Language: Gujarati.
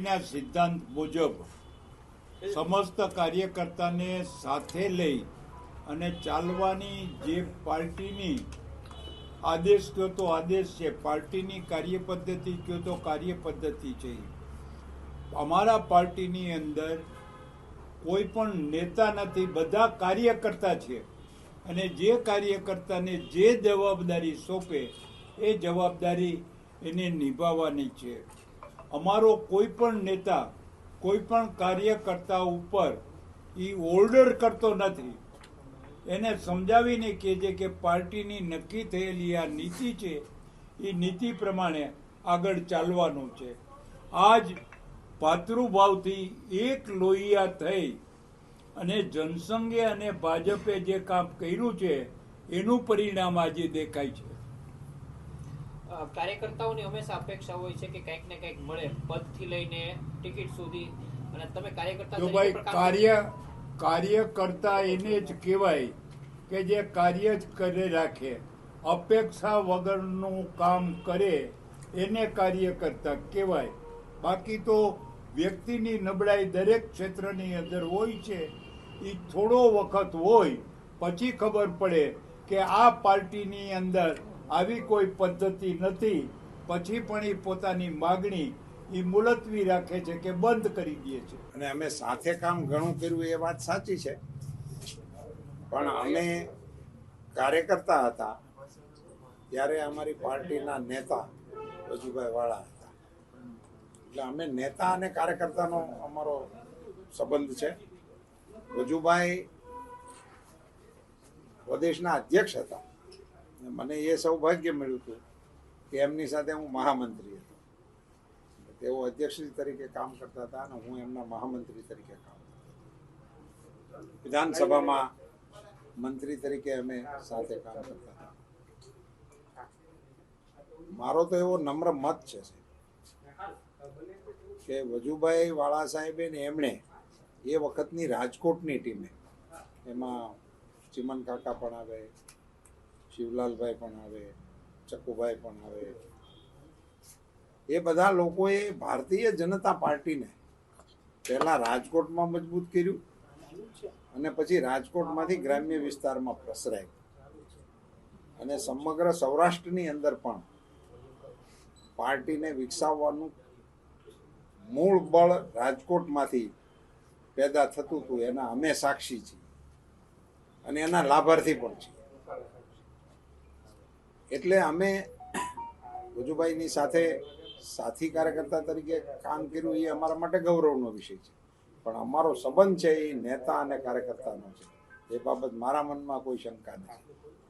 પાર્ટીના સિદ્ધાંત મુજબ સમસ્ત કાર્યકર્તાને સાથે લઈ અને ચાલવાની જે પાર્ટીની આદેશ કયો તો આદેશ છે, પાર્ટીની કાર્ય પદ્ધતિ કયો તો કાર્ય પદ્ધતિ છે. અમારા પાર્ટીની અંદર કોઈ પણ નેતા નથી, બધા કાર્યકર્તા છે. અને જે કાર્યકર્તાને જે જવાબદારી સોંપે એ જવાબદારી એને નિભાવવાની છે. અમારો કોઈ પણ નેતા કોઈ પણ કાર્યકર્તા ઉપર એ ઓર્ડર કરતો નથી, એને સમજાવીને કહે છે કે પાર્ટીની નક્કી થયેલી આ નીતિ છે, એ નીતિ પ્રમાણે આગળ ચાલવાનું છે. આજ ભાતૃભાવથી એક લોહિયા થઈ અને જનસંઘે અને ભાજપે જે કામ કર્યું છે એનું પરિણામ આજે દેખાય છે. કાર્યકર્તાઓની હંમેશા અપેક્ષા હોય છે કે કંઈક ને કંઈક મળે, પદથી લઈને ટિકિટ સુધી. અને તમે કાર્યકર્તા જો ભાઈ કાર્યકર્તા એને જ કહેવાય કે જે કાર્ય જ કરી રાખે, અપેક્ષા વગરનું કામ કરે એને કાર્યકર્તા કહેવાય. બાકી તો વ્યક્તિની નબળાઈ દરેક ક્ષેત્રની અંદર હોય છે. એ થોડો વખત હોય પછી ખબર પડે કે આ પાર્ટીની અંદર આવી કોઈ પદ્ધતિ નથી, પછી પણ એ પોતાની માગણી એ મુલતવી રાખે છે કે બંધ કરી દે છે. અને અમે સાથે કામ ઘણું કર્યું એ વાત સાચી છે, પણ અમે કાર્યકર્તા હતા ત્યારે અમારી પાર્ટીના નેતા વજુભાઈ વાળા હતા. એટલે અમે નેતા અને કાર્યકર્તાનો અમારો સંબંધ છે. વજુભાઈ પ્રદેશના અધ્યક્ષ હતા. મને એ સૌભાગ્ય મળ્યું હતું કે એમની સાથે હું મહામંત્રી હતો. તેઓ અધ્યક્ષ તરીકે કામ કરતા હતા અને હું એમના મહામંત્રી તરીકે કામ કરતો હતો. વિધાનસભામાં મંત્રી તરીકે અમે સાથે કામ કરતા હતા. મારો તો એવો નમ્ર મત છે કે વજુભાઈ વાળા સાહેબે ને એમણે એ વખતની રાજકોટની ટીમે, એમાં ચિમન કાકા પણ આવે, શિવલાલભાઈ પણ આવે, ચક્કુભાઈ પણ આવે, એ બધા લોકોએ ભારતીય જનતા પાર્ટીને પહેલા રાજકોટમાં મજબૂત કર્યું અને પછી રાજકોટમાંથી ગ્રામ્ય વિસ્તારમાં પ્રસરાય અને સમગ્ર સૌરાષ્ટ્રની અંદર પણ પાર્ટીને વિકસાવવાનું મૂળ બળ રાજકોટમાંથી પેદા થતું હતું. એના અમે સાક્ષી છીએ અને એના લાભાર્થી પણ છીએ. એટલે અમે વજુભાઈની સાથે સાથી કાર્યકર્તા તરીકે કામ કર્યું એ અમારા માટે ગૌરવનો વિષય છે. પણ અમારો સંબંધ છે એ નેતા અને કાર્યકર્તાનો છે. એ બાબત મારા મનમાં કોઈ શંકા નથી.